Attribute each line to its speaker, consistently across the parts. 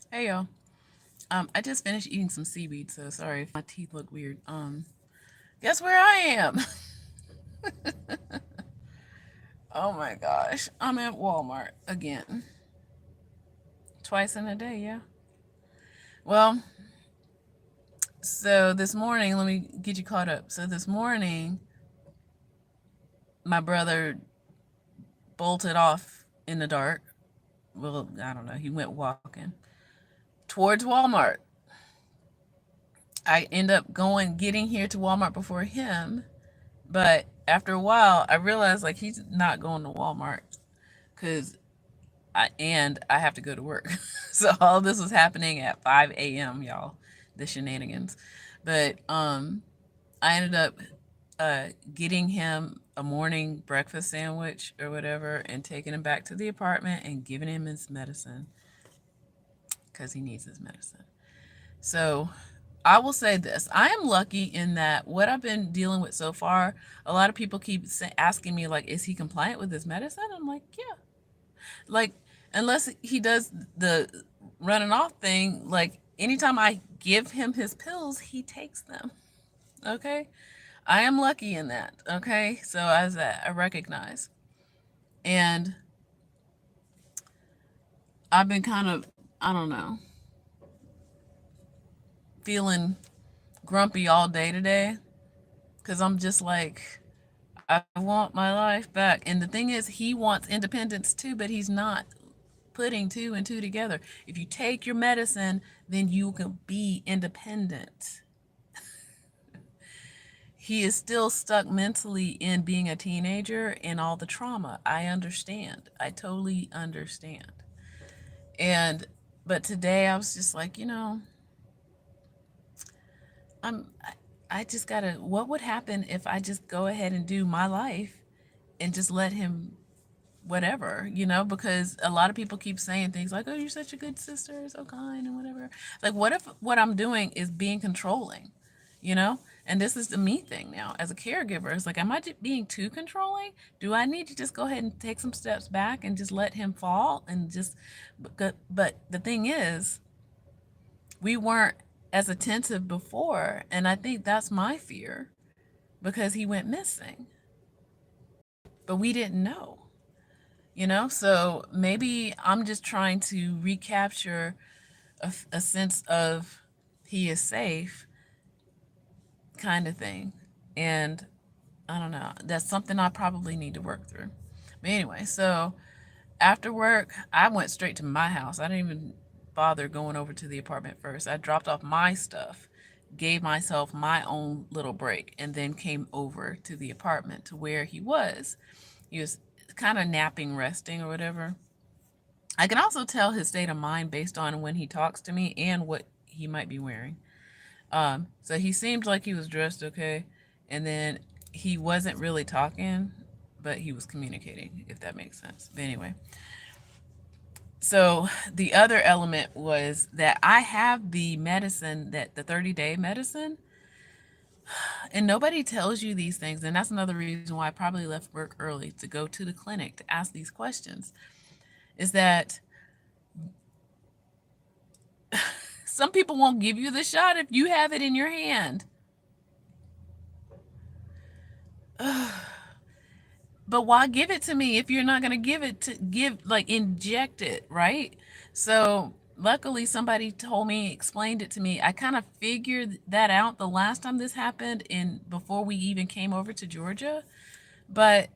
Speaker 1: Hey y'all. I just finished eating some seaweed, so sorry if my teeth look weird. Guess where I am? Oh my gosh. I'm at Walmart again. Twice in a day, yeah. Well, so this morning, let me get you caught up. So this morning, my brother bolted off in the dark. Well, I don't know. He went walking towards Walmart. I end up getting here to Walmart before him. But after a while, I realized like he's not going to Walmart because I have to go to work. So all this was happening at 5 a.m., y'all, the shenanigans. But I ended up getting him a morning breakfast sandwich or whatever and taking him back to the apartment and giving him his medicine because he needs his medicine. So I will say this. I am lucky in that what I've been dealing with so far, a lot of people keep asking me, like, is he compliant with his medicine? I'm like, yeah. Like, unless he does the running off thing, like, anytime I give him his pills, he takes them. Okay? I am lucky in that. Okay? So, as that, I recognize. And I've been kind of, I don't know, feeling grumpy all day today because I'm just like, I want my life back. And the thing is, he wants independence too, but he's not putting two and two together. If you take your medicine, then you can be independent. He is still stuck mentally in being a teenager and all the trauma. I understand. I totally understand. And but today I was just like, I'm I just gotta, what would happen if I just go ahead and do my life and just let him whatever, because a lot of people keep saying things like, oh, you're such a good sister, so kind, and whatever. Like, what if what I'm doing is being controlling, you know? And this is the me thing now as a caregiver. It's like, am I being too controlling? Do I need to just go ahead and take some steps back and just let him fall and just, but the thing is, we weren't as attentive before. And I think that's my fear because he went missing, but we didn't know. So maybe I'm just trying to recapture a sense of he is safe kind of thing. And I don't know, that's something I probably need to work through. But anyway, so after work I went straight to my house. I didn't even bother going over to the apartment first. I dropped off my stuff, gave myself my own little break, and then came over to the apartment to where he was kind of napping, resting or whatever. I can also tell his state of mind based on when he talks to me and what he might be wearing. So he seemed like he was dressed okay, and then he wasn't really talking, but he was communicating, if that makes sense. But anyway, so the other element was that I have the medicine, that the 30-day medicine, and nobody tells you these things, and that's another reason why I probably left work early to go to the clinic to ask these questions. Is that some people won't give you the shot if you have it in your hand. But why give it to me if you're not going to give it to like inject it, right? So luckily somebody told me, explained it to me. I kind of figured that out the last time this happened, in before we even came over to Georgia. But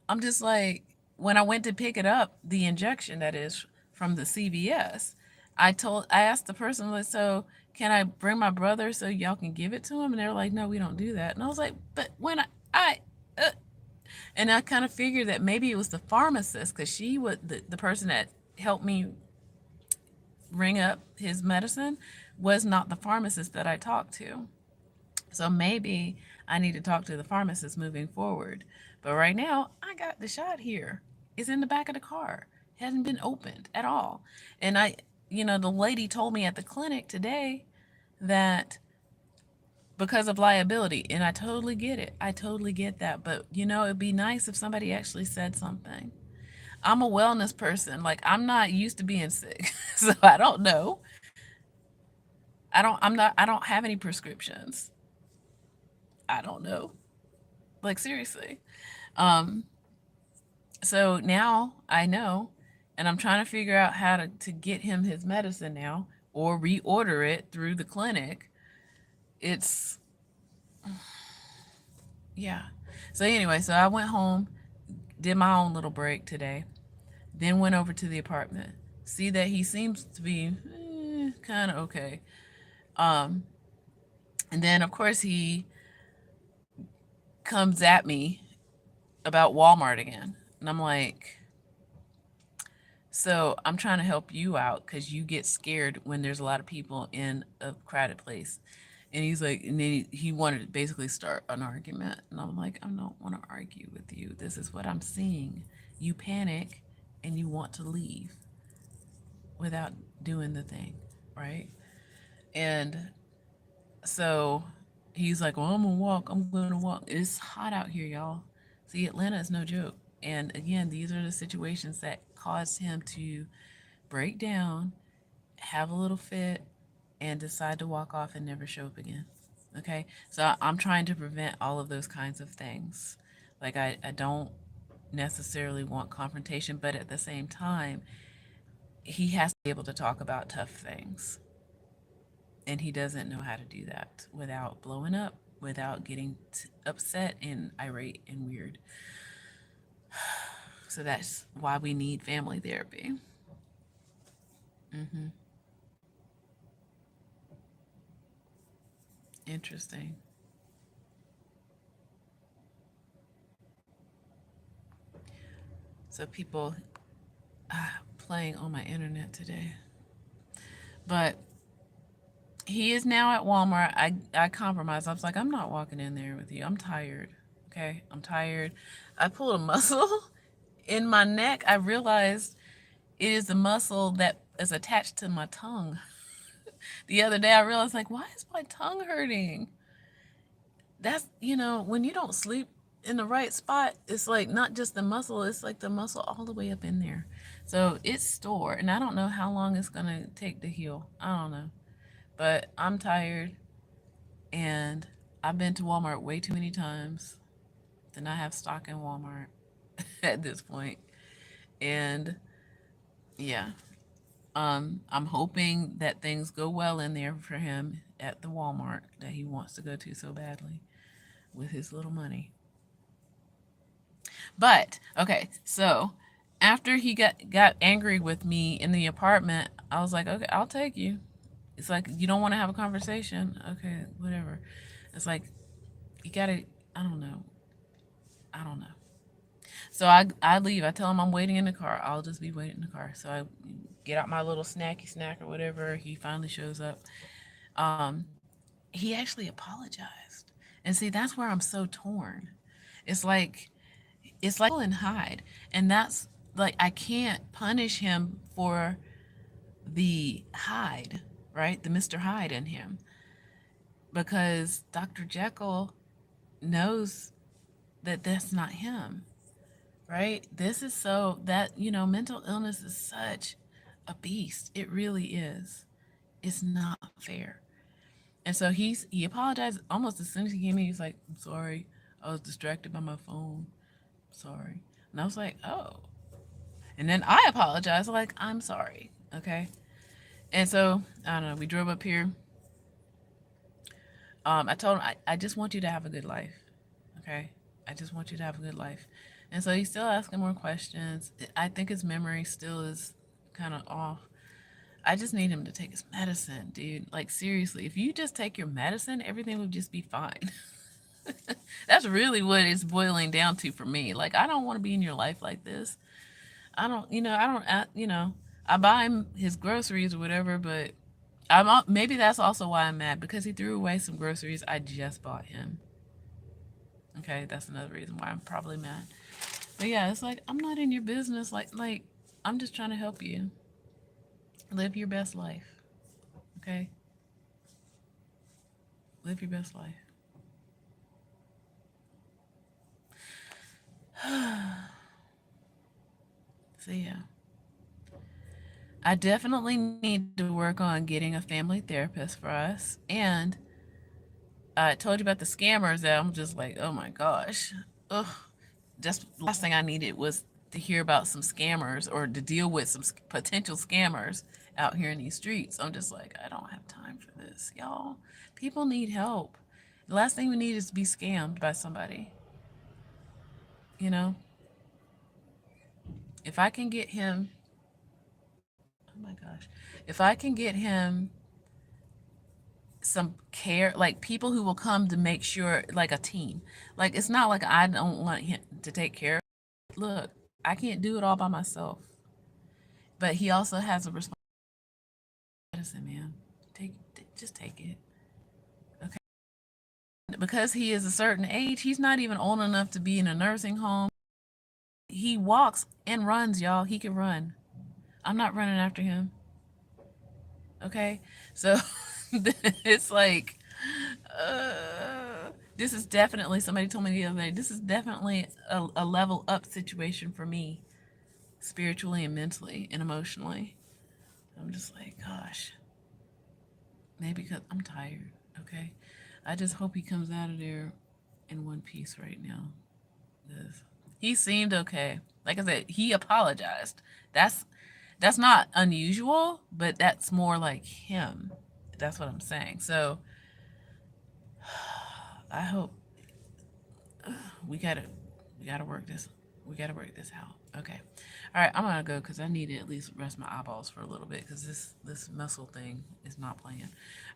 Speaker 1: I'm just like, when I went to pick it up, the injection that is from the CVS, I asked the person, like, so can I bring my brother so y'all can give it to him? And they're like, no, we don't do that. And I was like, but when I uh, and I kind of figured that maybe it was the pharmacist, because she was the person that helped me ring up his medicine was not the pharmacist that I talked to. So maybe I need to talk to the pharmacist moving forward. But right now, I got the shot here. It's in the back of the car. It hasn't been opened at all. And the lady told me at the clinic today that because of liability, and I totally get it. I totally get that. But it'd be nice if somebody actually said something. I'm a wellness person. Like, I'm not used to being sick, so I don't know. I don't have any prescriptions. I don't know. Like seriously. Um, so now I know, and I'm trying to figure out how to get him his medicine now or reorder it through the clinic. It's, yeah. So anyway, so I went home, did my own little break today, then went over to the apartment. See that he seems to be kind of okay. Um, and then, of course, he comes at me about Walmart again. And I'm like, so I'm trying to help you out because you get scared when there's a lot of people in a crowded place. And he's like, and then he wanted to basically start an argument. And I'm like, I don't want to argue with you. This is what I'm seeing. You panic and you want to leave without doing the thing, right? And so he's like, well, I'm gonna walk. I'm gonna walk. It's hot out here, y'all. See, Atlanta is no joke. And again, these are the situations that caused him to break down, have a little fit, and decide to walk off and never show up again. Okay? So I'm trying to prevent all of those kinds of things. Like, I don't necessarily want confrontation, but at the same time, he has to be able to talk about tough things. And he doesn't know how to do that without blowing up, without getting upset and irate and weird. So that's why we need family therapy. Hmm. Interesting. So people playing on my internet today. But he is now at Walmart. I compromised. I was like, I'm not walking in there with you. I'm tired. Okay? I'm tired. I pulled a muscle in my neck. I realized it is the muscle that is attached to my tongue. The other day I realized, like, why is my tongue hurting? That's, when you don't sleep in the right spot, it's like not just the muscle, it's like the muscle all the way up in there. So it's stored, and I don't know how long it's going to take to heal. I don't know. But I'm tired, and I've been to Walmart way too many times to not have stock in Walmart at this point. And yeah, I'm hoping that things go well in there for him at the Walmart that he wants to go to so badly with his little money. But okay, so after he got angry with me in the apartment, I was like, okay, I'll take you. It's like you don't want to have a conversation. Okay, whatever. It's like you gotta. I don't know. I don't know. So I leave. I tell him I'm waiting in the car. I'll just be waiting in the car. So I get out my little snacky snack or whatever. He finally shows up. Um, he actually apologized, and see that's where I'm so torn. It's like pull and hide, and that's like I can't punish him for the Hyde, right? The Mr. Hyde in him, because Dr. Jekyll knows that that's not him, right? This is so that, mental illness is such a beast. It really is. It's not fair. And so he apologized almost as soon as he came in. He's like, I'm sorry. I was distracted by my phone. Sorry. And I was like, oh. And then I apologized, like, I'm sorry. Okay. And so, I don't know, we drove up here. I told him, I just want you to have a good life. Okay. I just want you to have a good life. And so he's still asking more questions. I think his memory still is kind of off. I just need him to take his medicine, dude. Like, seriously, if you just take your medicine, everything would just be fine. That's really what it's boiling down to for me. Like, I don't want to be in your life like this. I don't, I buy him his groceries or whatever, but maybe that's also why I'm mad because he threw away some groceries I just bought him. Okay, that's another reason why I'm probably mad. But yeah, it's like I'm not in your business. Like I'm just trying to help you live your best life. Okay, live your best life. So yeah, I definitely need to work on getting a family therapist for us. And I told you about the scammers that I'm just like, oh my gosh. Ugh. Just last thing I needed was to hear about some scammers or to deal with some potential scammers out here in these streets. I'm just like, I don't have time for this, y'all. People need help. The last thing we need is to be scammed by somebody. You know, if I can get him, oh my gosh, if I can get him some care, like people who will come to make sure, like a team. Like it's not like I don't want him to take care of. Look, I can't do it all by myself. But he also has a responsibility. Medicine, man. Take, just take it. Okay. Because he is a certain age, he's not even old enough to be in a nursing home. He walks and runs, y'all. He can run. I'm not running after him. Okay. So it's like, this is definitely, somebody told me the other day, this is definitely a level up situation for me, spiritually and mentally and emotionally. I'm just like, gosh, maybe because I'm tired. Okay. I just hope he comes out of there in one piece right now. He seemed okay. Like I said, he apologized. That's that's not unusual, but that's more like him. That's what I'm saying. So I hope we gotta we gotta work this we gotta work this out. Okay. All right, I'm gonna go because I need to at least rest my eyeballs for a little bit because this muscle thing is not playing.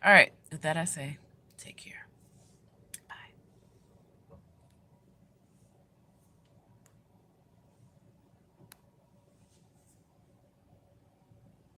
Speaker 1: All right, with that I say, take care.